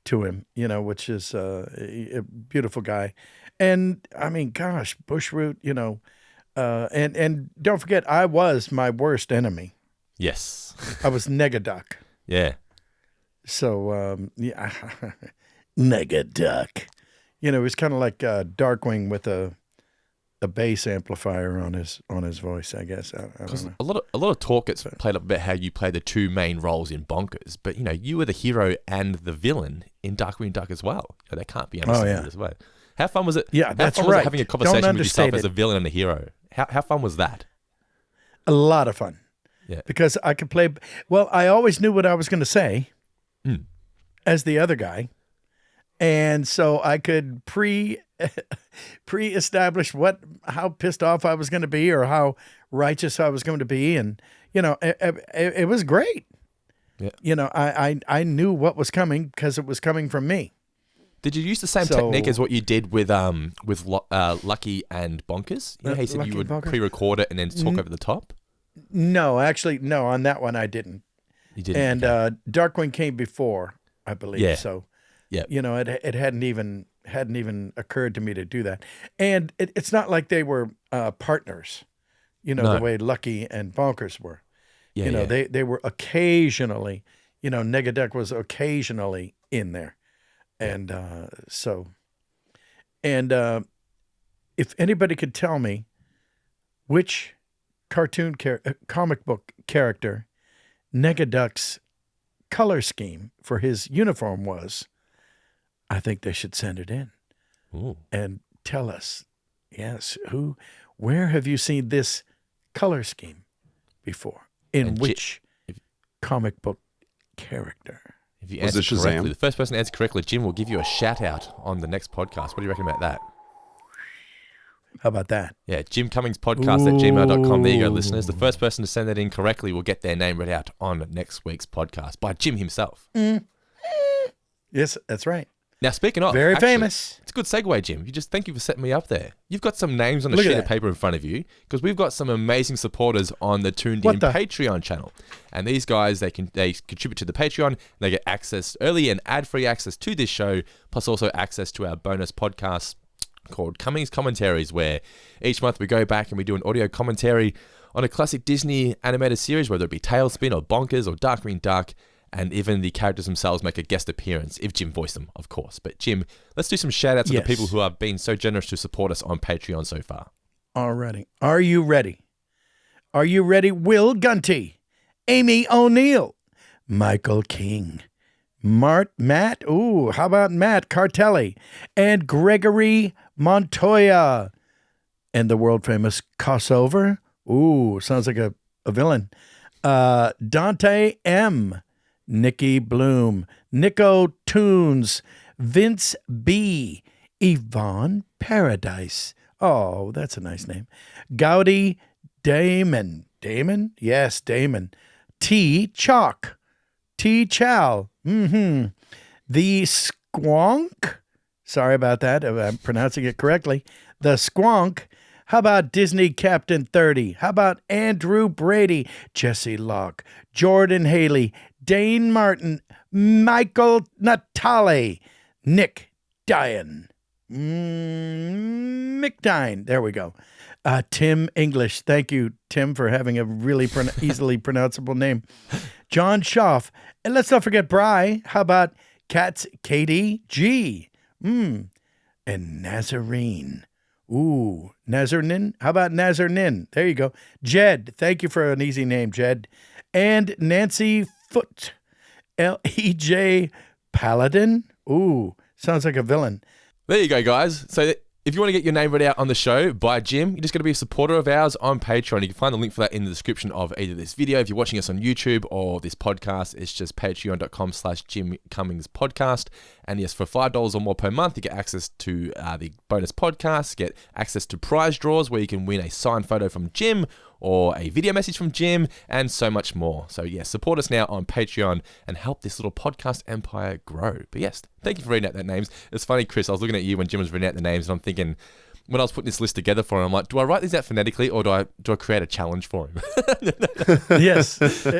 to him, which is a beautiful guy. And I mean, gosh, Bushroot, and don't forget, I was my worst enemy.
Yes.
I was Negaduck.
Yeah.
So, Negaduck. It was kind of like Darkwing with a bass amplifier on his voice, I guess. I don't know.
A lot of talk gets played up about how you play the two main roles in Bonkers, but you were the hero and the villain in Darkwing Duck as well. That can't be understated as well. How fun was it?
Yeah, that's right.
Was it having a conversation with yourself as a villain and a hero? How fun was that?
A lot of fun.
Yeah,
because I could play. Well, I always knew what I was going to say. as the other guy. And so I could pre-establish how pissed off I was going to be or how righteous I was going to be. And, it was great. Yeah. I knew what was coming because it was coming from me.
Did you use the same technique as what you did with Lucky and Bonkers? You know how you said you would pre-record it and then talk over the top?
No, actually, no. On that one, I didn't.
You didn't.
And Darkwing came before, I believe.
Yeah.
So,
yeah,
it hadn't even occurred to me to do that. And it's not like they were partners, the way Lucky and Bonkers were.
Yeah,
they were occasionally, Negaduck was occasionally in there. And if anybody could tell me which comic book character Negaduck's color scheme for his uniform was, I think they should send it in.
Ooh.
And tell us, where have you seen this color scheme before? In which comic book character?
If you answer correctly, the first person to answer correctly, Jim will give you a shout out on the next podcast. What do you reckon about that?
How about that?
Yeah, Jim Cummings podcast at gmail.com. There you go, listeners. The first person to send that in correctly will get their name read out on next week's podcast by Jim himself.
Yes, that's right.
Now, speaking of,
very famous.
It's a good segue, Jim. Thank you for setting me up there. You've got some names on a sheet of paper in front of you because we've got some amazing supporters on the Toon'd Patreon channel. And these guys, they contribute to the Patreon. They get access, early and ad-free access to this show, plus also access to our bonus podcast called Cummings Commentaries, where each month we go back and we do an audio commentary on a classic Disney animated series, whether it be Tailspin or Bonkers or Darkwing Duck. And even the characters themselves make a guest appearance, if Jim voiced them, of course. But Jim, let's do some shout-outs to the people who have been so generous to support us on Patreon so far.
Alrighty. Are you ready? Are you ready? Will Gunty, Amy O'Neill, Michael King, Matt, how about Matt Cartelli, and Gregory Montoya, and the world-famous Crossover. Sounds like a villain. Dante M., Nikki Bloom, Nico Toons, Vince B., Yvonne Paradise. Oh, that's a nice name. Gowdy Damon. Damon? Yes, Damon. T. Chalk. T. Chow. The Squonk. Sorry about that, if I'm pronouncing it correctly. The Squonk. How about Disney Captain 30? How about Andrew Brady, Jesse Locke, Jordan Haley, Dane Martin, Michael Natale, Nick Dyan, Mick Dine. There we go. Tim English. Thank you, Tim, for having a really easily pronounceable name. John Schaff. And let's not forget Bry. How about Katz Katie G? And Nazarene. Nazarnin. How about Nazarnin? There you go. Jed. Thank you for an easy name, Jed. And Nancy Foot. L.E.J. Paladin. Sounds like a villain.
There you go, guys. So if you want to get your name read out on the show by Jim, you're just going to be a supporter of ours on Patreon. You can find the link for that in the description of either this video, if you're watching us on YouTube, or this podcast. It's just patreon.com/Jim Cummings podcast. And yes, for $5 or more per month, you get access to the bonus podcast, get access to prize draws where you can win a signed photo from Jim or a video message from Jim, and so much more. So yes, support us now on Patreon and help this little podcast empire grow. But yes, thank you for reading out the names. It's funny, Chris, I was looking at you when Jim was reading out the names, and I'm thinking, when I was putting this list together for him, I'm like, do I write these out phonetically, or do I create a challenge for him?
Yes,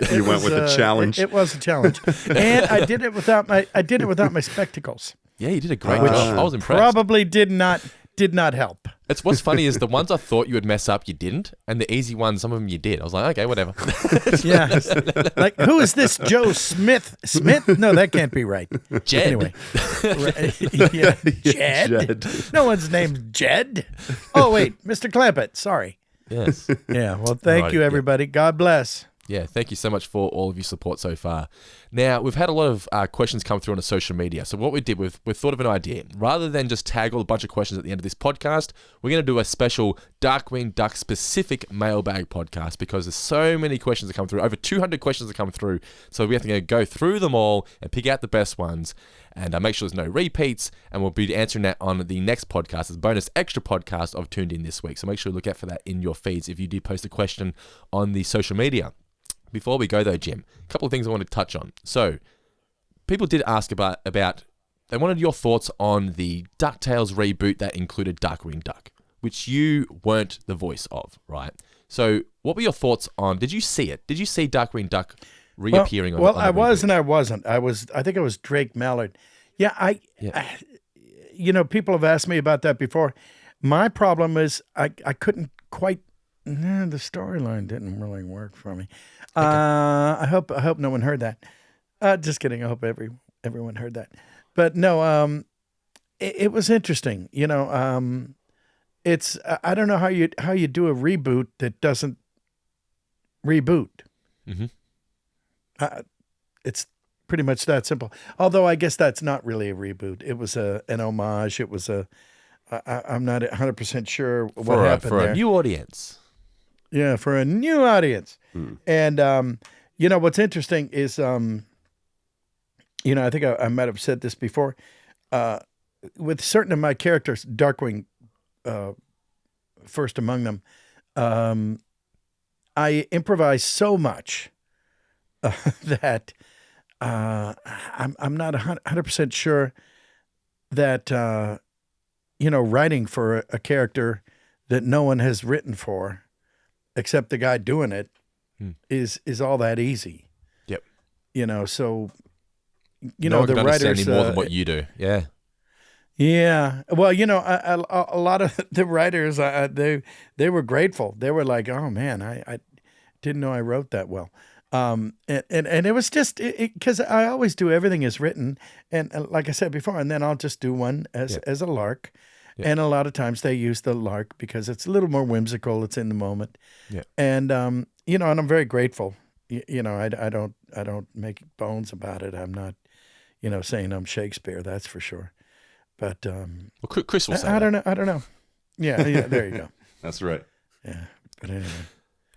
you went with the challenge.
It was a challenge, and I did it without my spectacles.
Yeah, you did a great job. I was impressed.
Probably did not help.
It's what's funny is the ones I thought you would mess up, you didn't, and the easy ones, some of them you did. I was like, okay, whatever.
Yeah, like, who is this Joe Smith? Smith? No, that can't be right.
Jed.
Anyway, yeah. Jed. No one's named Jed. Oh wait, Mr. Clampett. Sorry.
Yes.
Yeah. Well, thank you, everybody. God bless.
Yeah, thank you so much for all of your support so far. Now, we've had a lot of questions come through on the social media. So what we did, we've thought of an idea. Rather than just tag all a bunch of questions at the end of this podcast, we're going to do a special Darkwing Duck specific mailbag podcast because there's so many questions that come through. Over 200 questions that come through. So we have to go through them all and pick out the best ones and make sure there's no repeats. And we'll be answering that on the next podcast as bonus extra podcast of Toon'd In this week. So make sure you look out for that in your feeds if you did post a question on the social media. Before we go though, Jim, a couple of things I want to touch on. So, people did ask about they wanted your thoughts on the DuckTales reboot that included Darkwing Duck, which you weren't the voice of, right? So, what were your thoughts on, did you see it? Did you see Darkwing Duck reappearing on
I was and I wasn't. I think it was Drake Mallard. Yeah, I people have asked me about that before. My problem is I couldn't quite, the storyline didn't really work for me. Okay. I hope no one heard that. Just kidding. I hope everyone heard that. But no, it was interesting. It's I don't know how you do a reboot that doesn't reboot. Mm-hmm. It's pretty much that simple. Although I guess that's not really a reboot. It was an homage. It was I'm not 100% sure what happened
for
there.
A new audience.
Yeah, for a new audience. And, what's interesting is, I think I might have said this before, with certain of my characters, Darkwing first among them, I improvise so much that I'm not 100% sure that, writing for a character that no one has written for, except the guy doing it, is all that easy.
Yep.
So
no one
the
can
writers
understand any more than what you do. Yeah.
Yeah. Well, a lot of the writers, they were grateful. They were like, "Oh man, I didn't know I wrote that well." And it was just because I always do everything as written, and like I said before, and then I'll just do one as a lark. Yeah. And a lot of times they use the lark because it's a little more whimsical. It's in the moment. Yeah. And and I'm very grateful. I don't make bones about it. I'm not, saying I'm Shakespeare. That's for sure. But
Chris will say
I don't know. Yeah. There you go.
That's right.
Yeah. But anyway.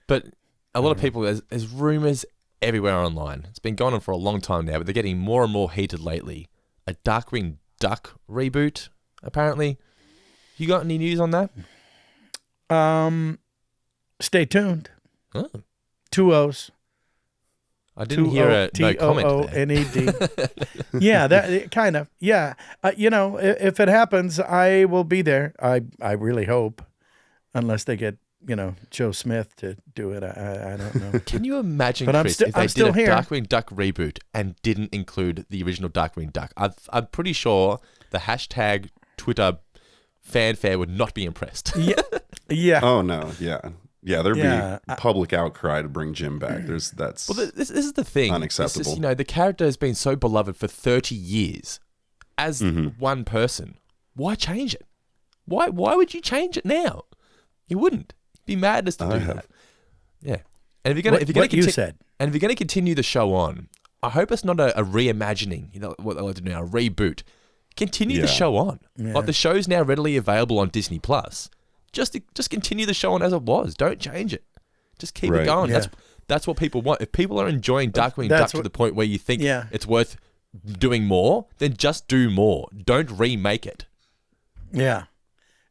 But a lot of people, there's rumors everywhere online. It's been going on for a long time now, but they're getting more and more heated lately. A Darkwing Duck reboot, apparently. You got any news on that?
Stay tuned.
Oh.
2 O's.
I didn't hear a no comment there.
Tooned. Yeah, that kind of. Yeah, if it happens, I will be there. I really hope, unless they get Joe Smith to do it. I don't know.
Can you imagine, Chris, if they did a Darkwing Duck reboot and didn't include the original Darkwing Duck? I'm pretty sure the hashtag Twitter fanfare would not be impressed.
Yeah.
Oh no. Yeah, there'd be public outcry to bring Jim back. This
is the thing.
Unacceptable.
The character has been so beloved for 30 years as one person. Why change it? Why would you change it now? You wouldn't. It'd be madness to do that. Yeah. And if you're going to continue the show on, I hope it's not a reimagining. What they like to do now, a reboot. Continue the show on. Yeah. Like the show's now readily available on Disney Plus. Just continue the show on as it was. Don't change it. Just keep it going. Yeah. That's what people want. If people are enjoying Darkwing Duck to the point where you think it's worth doing more, then just do more. Don't remake it.
Yeah.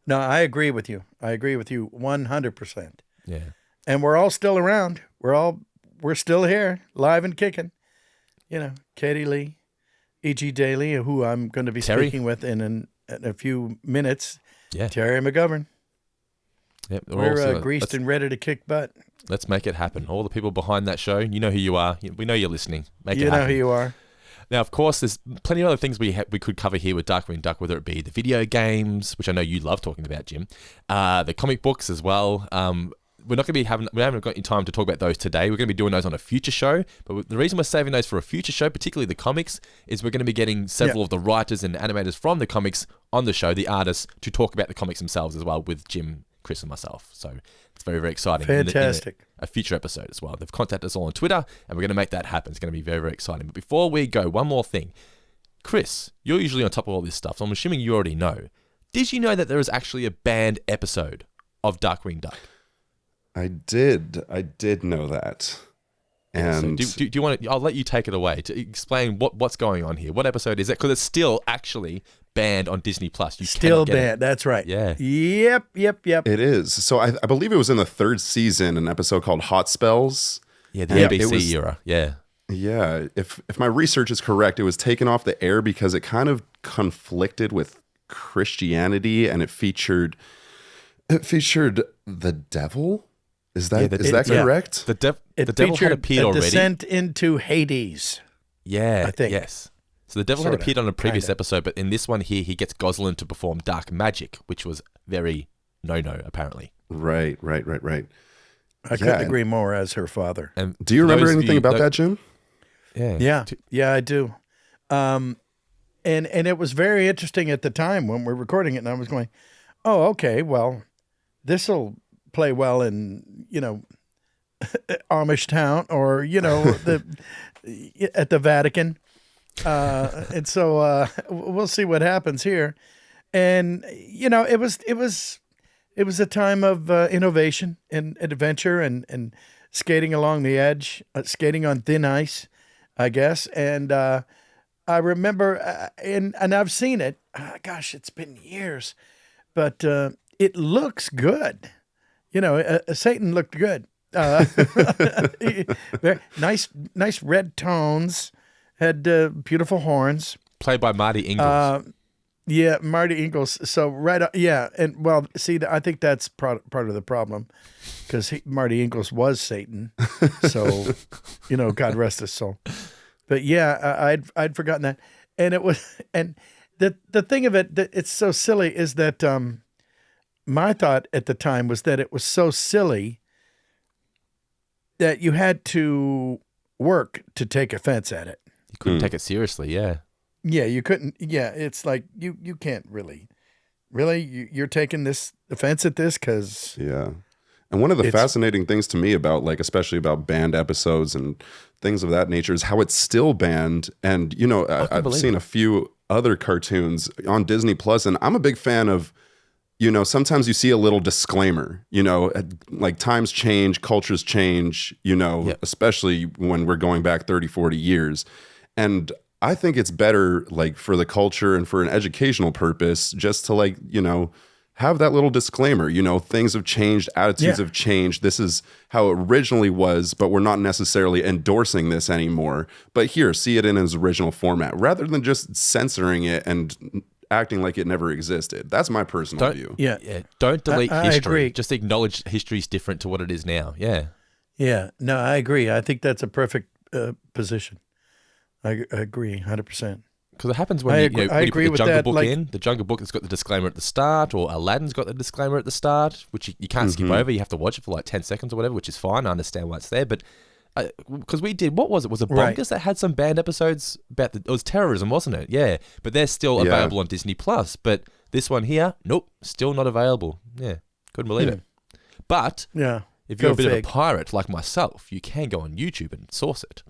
No, I agree with you. 100%.
Yeah.
And we're all still around. We're still here, live and kicking. Katie Lee, E.G. Daly, who I'm going to be speaking with in a few minutes.
Yeah.
Terry McGovern.
Yep,
we're greased and ready to kick butt.
Let's make it happen. All the people behind that show, you know who you are. We know you're listening. Make it happen.
You know who you are.
Now, of course, there's plenty of other things we could cover here with Darkwing Duck, whether it be the video games, which I know you love talking about, Jim, the comic books as well. We're not going to be we haven't got any time to talk about those today. We're going to be doing those on a future show. But the reason we're saving those for a future show, particularly the comics, is we're going to be getting several of the writers and animators from the comics on the show, the artists, to talk about the comics themselves as well with Jim Chris and myself. So it's very, very exciting.
Fantastic.
In a future episode as well. They've contacted us all on Twitter, and we're going to make that happen. It's going to be very, very exciting. But before we go, one more thing. Chris, you're usually on top of all this stuff, so I'm assuming you already know. Did you know that there is actually a banned episode of Darkwing Duck?
I did know that. And
so do you want to? I'll let you take it away to explain what's going on here. What episode is it? Because it's still actually banned on Disney Plus. You
still
cannot get
banned. That's right.
Yeah.
Yep.
it is. So I believe it was in the 3rd season, an episode called Hot Spells.
Yeah, the ABC era. Yeah.
Yeah. If my research is correct, it was taken off the air because it kind of conflicted with Christianity, and it featured the devil. Is that correct?
The devil had appeared already.
Descent into Hades.
Yeah,
I think.
Yes. So the devil had appeared on a previous episode, but in this one here, he gets Gosling to perform dark magic, which was very no-no, apparently.
Right.
I couldn't agree more as her father.
And do you remember anything about that, Jim?
Yeah, I do. And it was very interesting at the time when we're recording it, and I was going, oh, okay, well, this'll play well in, Amish town or, at the Vatican. And so we'll see what happens here. And, it was a time of innovation and adventure and skating along the edge, skating on thin ice, I guess. And I remember, and I've seen it, gosh, it's been years, but it looks good. Satan looked good. Very nice red tones, had beautiful horns.
Played by Marty Ingalls.
Yeah, Marty Ingalls. So and well, see, I think that's part of the problem, because Marty Ingalls was Satan. So, God rest his soul. But yeah, I'd forgotten that, and it was, and the thing of it that it's so silly is that my thought at the time was that it was so silly that you had to work to take offense at it.
You couldn't take it seriously, yeah.
Yeah, you couldn't. Yeah, it's like you can't really. You're taking this offense at this because.
Yeah. And one of the fascinating things to me about, especially about banned episodes and things of that nature, is how it's still banned. And, I've seen a few other cartoons on Disney Plus, and I'm a big fan of, sometimes you see a little disclaimer, like times change, cultures change, especially when we're going back 30, 40 years. And I think it's better, for the culture and for an educational purpose, just to have that little disclaimer, things have changed, attitudes have changed. This is how it originally was, but we're not necessarily endorsing this anymore. But here, see it in its original format, rather than just censoring it and acting like it never existed. That's my personal view.
Yeah. Don't delete history.
I agree.
Just acknowledge history's different to what it is now. Yeah.
Yeah. No, I agree. I think that's a perfect position. I agree 100%.
Because it happens when you put the Jungle Book in. The Jungle Book has got the disclaimer at the start, or Aladdin's got the disclaimer at the start, which you can't skip over. You have to watch it for 10 seconds or whatever, which is fine. I understand why it's there. But because we did, what was it? Was it Bonkers that had some banned episodes about it was terrorism, wasn't it? Yeah. But they're still available on Disney Plus. But this one here, nope, still not available. Yeah. Couldn't believe it. But if you're a bit of a pirate like myself, you can go on YouTube and source it.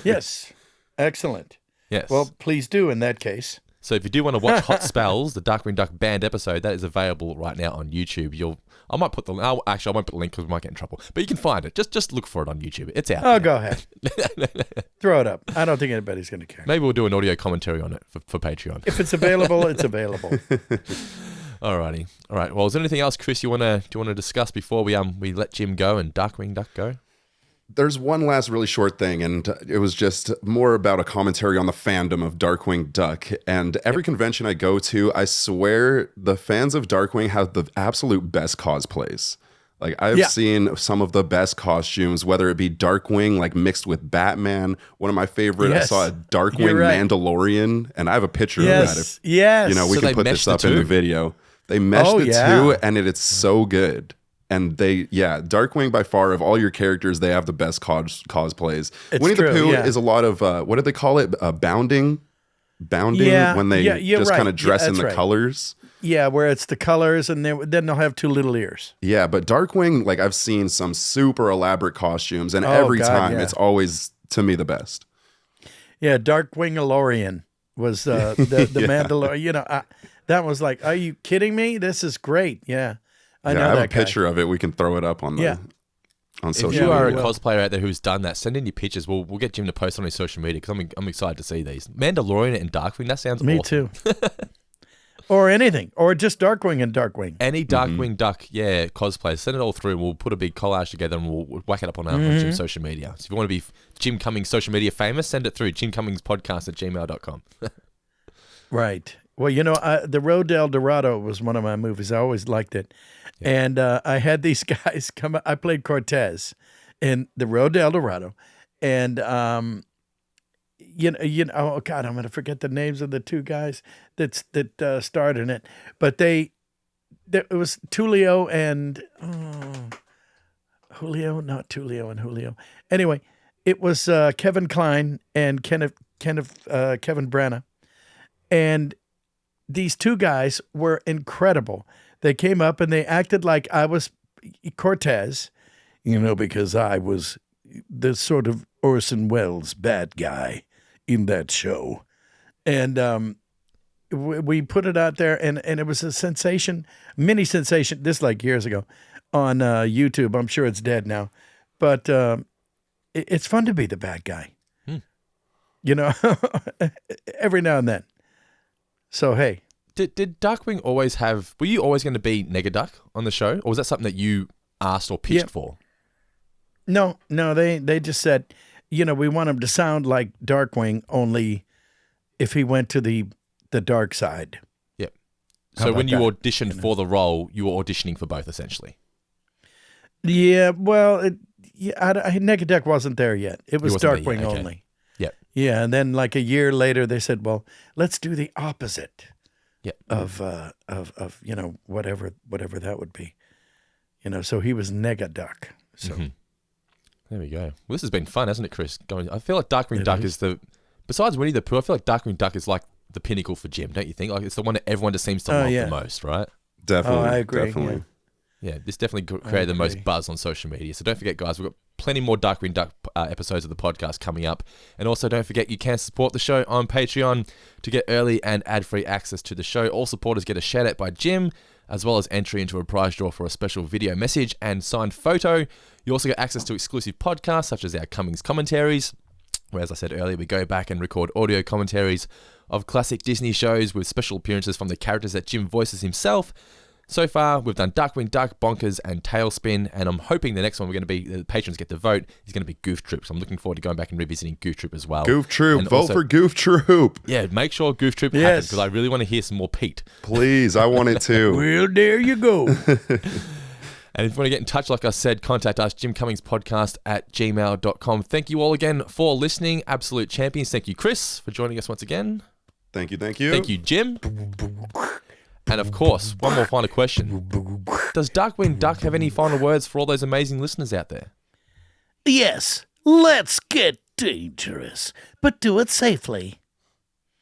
Yes. Excellent.
Yes.
Well, please do in that case.
So if you do want to watch Hot Spells, the Darkwing Duck banned episode, that is available right now on YouTube. I might put the link. Actually, I won't put the link because we might get in trouble. But you can find it. Just look for it on YouTube. It's out.
Oh, go ahead. Throw it up. I don't think anybody's going to care.
Maybe we'll do an audio commentary on it for Patreon.
If it's available, it's available.
Alrighty. All right. Well, is there anything else, Chris, do you want to discuss before we let Jim go and Darkwing Duck go?
There's one last really short thing, and it was just more about a commentary on the fandom of Darkwing Duck. And every convention I go to, I swear the fans of Darkwing have the absolute best cosplays. I've seen some of the best costumes, whether it be Darkwing, mixed with Batman. One of my favorite, I saw a Darkwing Mandalorian, and I have a picture of that. We can put this up in the video. They meshed the two, and it's so good. And Darkwing by far of all your characters, they have the best cosplays. Winnie the Pooh is a lot of what do they call it? Bounding when they just kind of dress in the colors.
Yeah, where it's the colors, and then they'll have two little ears.
Yeah, but Darkwing, like I've seen some super elaborate costumes, and every time it's always, to me, the best.
Yeah, Darkwing was the Mandalorian. You know, that was like, are you kidding me? This is great. Yeah, I know
I have
that
a picture of it. We can throw it up on on social media.
If you are a cosplayer out there who's done that, send in your pictures. We'll get Jim to post on his social media because I'm excited to see these. Mandalorian and Darkwing, that sounds awesome.
Me too. Or anything, or just Darkwing and Darkwing.
Any Darkwing Duck, cosplay. Send it all through, and we'll put a big collage together, and we'll whack it up on our Jim's social media. So if you want to be Jim Cummings social media famous, send it through jimcummingspodcast@gmail.com.
Right. Well, you know, The Road to El Dorado was one of my movies. I always liked it. Yeah. And I had these guys come. I played Cortez in The Road to El Dorado, and you know, oh God, I'm going to forget the names of the two guys that starred in it. But it was Tulio and Julio, not Tulio and Julio. Anyway, it was Kevin Kline and Kevin Branagh, and these two guys were incredible. They came up and they acted like I was Cortez, you know, because I was the sort of Orson Welles bad guy in that show. And we put it out there, and it was a sensation, mini sensation, this like years ago on YouTube. I'm sure it's dead now. But it's fun to be the bad guy, you know, every now and then. So, hey.
Did Darkwing always have... Were you always going to be Negaduck on the show? Or was that something that you asked or pitched for?
No, they just said, you know, we want him to sound like Darkwing, only if he went to the dark side.
Yep. So when you auditioned for the role, you were auditioning for both, essentially.
Yeah, well, Negaduck wasn't there yet. It was Darkwing only.
Yep.
Yeah, and then like a year later, they said, well, let's do the opposite.
Yep.
Of you know, whatever that would be. You know, so he was Negaduck. So. Mm-hmm.
There we go. Well, this has been fun, hasn't it, Chris? I feel like Darkwing Duck is besides Winnie the Pooh, I feel like Darkwing Duck is like the pinnacle for Jim, don't you think? Like it's the one that everyone just seems to love the most, right?
Definitely.
I agree.
Definitely.
Yeah, this definitely created the most buzz on social media. So don't forget, guys, we've got plenty more Darkwing Duck episodes of the podcast coming up. And also don't forget, you can support the show on Patreon to get early and ad-free access to the show. All supporters get a shout-out by Jim, as well as entry into a prize draw for a special video message and signed photo. You also get access to exclusive podcasts, such as our Cummings commentaries, where, as I said earlier, we go back and record audio commentaries of classic Disney shows with special appearances from the characters that Jim voices himself. So far, we've done Darkwing Duck, Bonkers, and Tailspin, and I'm hoping the next one we're going to be, the patrons get to vote, is going to be Goof Troop. So I'm looking forward to going back and revisiting Goof Troop as well.
Goof Troop, vote for Goof Troop.
Yeah, make sure Goof Troop happens, because I really want to hear some more Pete.
Please, I want it too.
Well, there you go.
And if you want to get in touch, like I said, contact us, jimcummingspodcast@gmail.com. Thank you all again for listening. Absolute champions. Thank you, Chris, for joining us once again.
Thank you.
Thank you, Jim. And of course, one more final question. Does Darkwing Duck have any final words for all those amazing listeners out there?
Yes. Let's get dangerous, but do it safely.